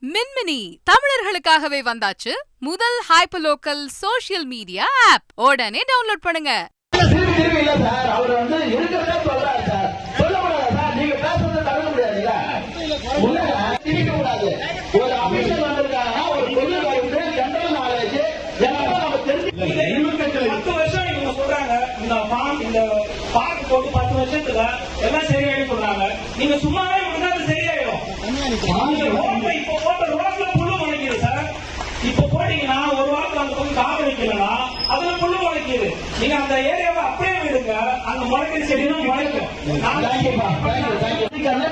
மின்மினி தமிழர்களுக்காகவே வந்தாச்சு முதல் hyper local social media app. உடனே டவுன்லோட் பண்ணுங்க. நீங்க சும்மாவே சரியாயிடும். இப்ப போட்டீங்கன்னா ஒரு வாரத்துல அந்த பக்கம் காவ வைக்கலன்னா அதுல புல்லு முளைக்குது. நீங்க அந்த ஏரியாவை அப்படியே விடுங்க, அந்த முளைக்கிற செடியும் முளைக்கும்.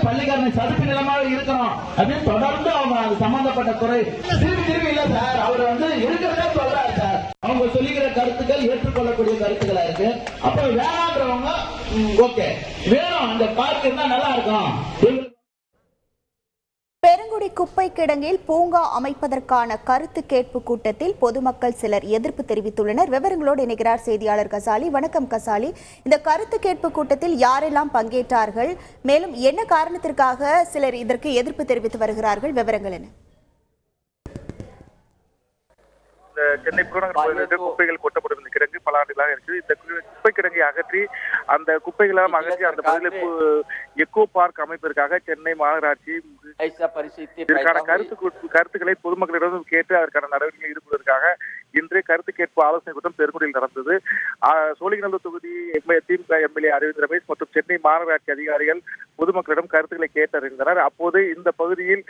பள்ளிக்காரனை சதுப்பு நிலமாக இருக்கணும் அப்படின்னு தொடர்ந்து அவங்க அது சம்பந்தப்பட்ட துறை திரும்பி இல்ல சார். அவர் இருக்கிறதே சொல்றாரு சார். அவங்க சொல்லிக்கிற கருத்துக்கள் ஏற்றுக்கொள்ளக்கூடிய கருத்துக்களா இருக்கு. அப்ப வேணான்றவங்க ஓகே வேணும், அந்த பார்க் இருந்தா நல்லா இருக்கும். பெருங்குடி குப்பை கிடங்கில் பூங்கா அமைப்பதற்கான கருத்து கேட்பு கூட்டத்தில் பொதுமக்கள் சிலர் எதிர்ப்பு தெரிவித்துள்ளனர். விவரங்களோடு இணைகிறார் செய்தியாளர் கசாலி. வணக்கம் கசாலி, இந்த கருத்து கேட்பு கூட்டத்தில் யாரெல்லாம் பங்கேற்றார்கள், மேலும் என்ன காரணத்திற்காக சிலர் இதற்கு எதிர்ப்பு தெரிவித்து வருகிறார்கள், விவரங்கள் என்ன? சென்னை புறநகர் பகுதியில் குப்பைகள் கொட்டப்படும் இந்த கிடங்கு பல ஆண்டுகளாக இருக்கு. இந்த குப்பை கிடங்கை அகற்றி அந்த குப்பைகளெல்லாம் அகற்றி அந்த பகுதியில் எக்கோ பார்க் அமைப்பதற்காக சென்னை மாநகராட்சி இதற்கான கருத்துக்களை பொதுமக்களிடம் கேட்டு அதற்கான நடவடிக்கையில் ஈடுபடுவதற்காக இன்று கருத்து கேட்பு ஆலோசனை கூட்டம் பெருங்குடியில் நடந்தது. சோழிங்கநல்லூர் தொகுதி திமுக எம்எல்ஏ அரவிந்த் ரமேஷ் மற்றும் சென்னை மாநகராட்சி அதிகாரிகள் பொதுமக்களிடம் கருத்துக்களை கேட்டறிந்தனர். அப்போது இந்த பகுதியில்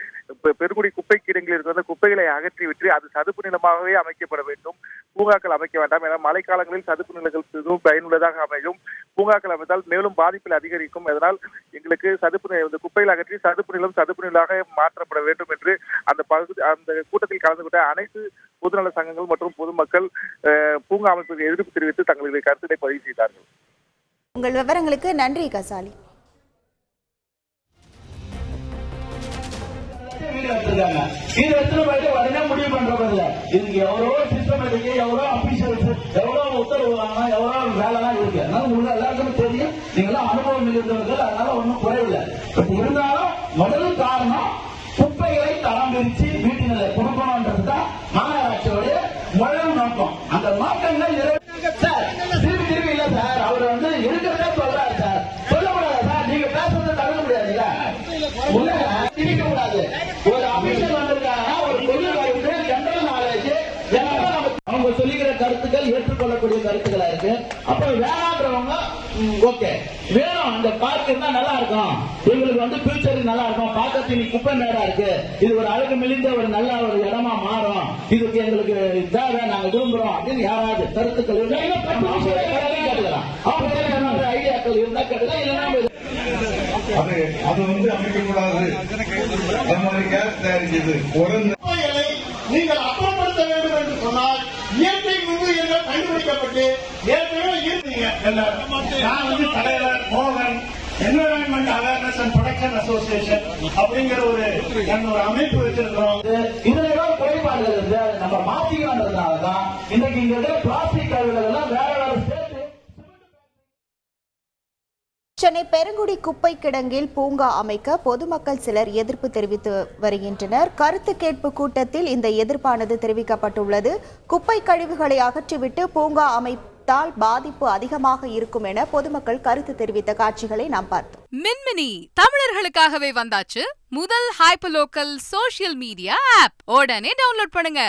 பெருங்குடி குப்பை கிடங்கில் இருக்கிற குப்பைகளை அகற்றிவிட்டு அது சதுப்பு நிலமாகவே அமைக்கப்பட வேண்டும், பூங்காக்கள் அமைக்க வேண்டாம் என மழைக்காலங்களில் சதுப்பு நிலங்கள் மிகவும் பயனுள்ளதாக அமையும். பூங்காக்கள் அமைத்தால் மேலும் பாதிப்பில் அதிகரிக்கும். அதனால் எங்களுக்கு சதுப்பு குப்பைகள் அகற்றி சதுப்பு நிலமாக மாற்றப்பட வேண்டும் என்று அந்த கூட்டத்தில் கலந்து கொண்ட அனைத்து பொதுநல சங்கங்கள் மற்றும் பொதுமக்கள் பூங்கா அமைப்புக்கு எதிர்ப்பு தெரிவித்து தங்களுடைய கருத்துக்களை பதிவு செய்தார்கள். உங்கள் விவரங்களுக்கு நன்றி கசாலி. உடனே முடிவு பண்றதில்ல. இதுக்கு எவ்வளோ சிஸ்டமேட்டிக், எவ்வளோ அபிஷியல்ஸ், எவ்வளோ உத்தரவு வாங்கலாம், எவ்வளோ வேலைலாம் இருக்கு. அதனால உங்களுக்கு எல்லாருக்குமே தெரியும், நீங்களாம் அனுபவம் இருந்தவர்கள், அதனால ஒன்றும் குறையில்லை. பட் இருந்தாலும் முதல் காரணம் குப்பைகளை தரம் பிரிச்சு வீட்டினரை கொடுக்கணும்ன்றதுதான் மாநகராட்சியோடைய முதல் நோக்கம். அந்த நோக்கங்கள் திரும்பி இல்ல சார். அவர் இருக்கிறதே சொல்றாரு சார். சொல்லக்கூடாது சார், நீங்க பேசுறதை தடுக்க முடியாதுல்ல, திணிக்க கூடாது. ஒரு அபிஷியல் வந்திருக்காங்கன்னா ஒரு பொது ஜெனரல் நாலேஜ் அவங்க சொல்லிக்கிற கருத்துக்கள் ஏற்றுக்கொள்ளக்கூடிய கருத்துக்களா இருக்கு. அப்ப வேணான்றவங்க ஓகே வேணும், அந்த பார்க் இருந்தா நல்லா இருக்கும், எங்களுக்கு ஃபியூச்சருக்கு நல்லா இருக்கும், பார்க்கறதுக்கு நீ குப்பை நேரா இருக்கு, இது ஒரு அழகு மிளிந்த ஒரு நல்ல ஒரு இடமா மாறும், இதுக்கு எங்களுக்கு தேவை, நாங்க விரும்புறோம் அப்படின்னு யாராவது கருத்துக்கள் கேட்டுக்கலாம். அவங்க ஐடியாக்கள் இருந்தா கேட்டுக்கலாம், இல்லைன்னா அது அமைக்கக்கூடாது. நீங்கள் அப்புறப்படுத்த வேண்டும் என்று சொன்னால் இயற்கை நுண்ணுயிர்கள் கண்டுபிடிக்கப்பட்டு ஏற்கனவே இருந்தீங்க. நான் தலைவர் மோகன் environment awareness and production association அப்படிங்கிற ஒரு அமைப்பு வச்சிருக்கிறோம். இதுல ஏதாவது குறைபாடுகள் இருக்கு, நம்ம மாத்திக்கிறதுனாலதான் இன்னைக்கு இங்க இருக்கிற பிளாஸ்டிக் கழிவுகள் எல்லாம் வேற வேற. சென்னை பெருங்குடி குப்பை கிடங்கில் பூங்கா அமைக்க பொதுமக்கள் சிலர் எதிர்ப்பு தெரிவித்து வருகின்றனர். கருத்து கேட்பு கூட்டத்தில் இந்த எதிர்ப்பானது தெரிவிக்கப்பட்டுள்ளது. குப்பை கழிவுகளை அகற்றிவிட்டு பூங்கா அமைத்தால் பாதிப்பு அதிகமாக இருக்கும் என பொதுமக்கள் கருத்து தெரிவித்த காட்சிகளை நாம் பார்த்தோம். மின்மினி தமிழர்களுக்காகவே வந்தாச்சு முதல் hyper local social media app. உடனே டவுன்லோட் பண்ணுங்க.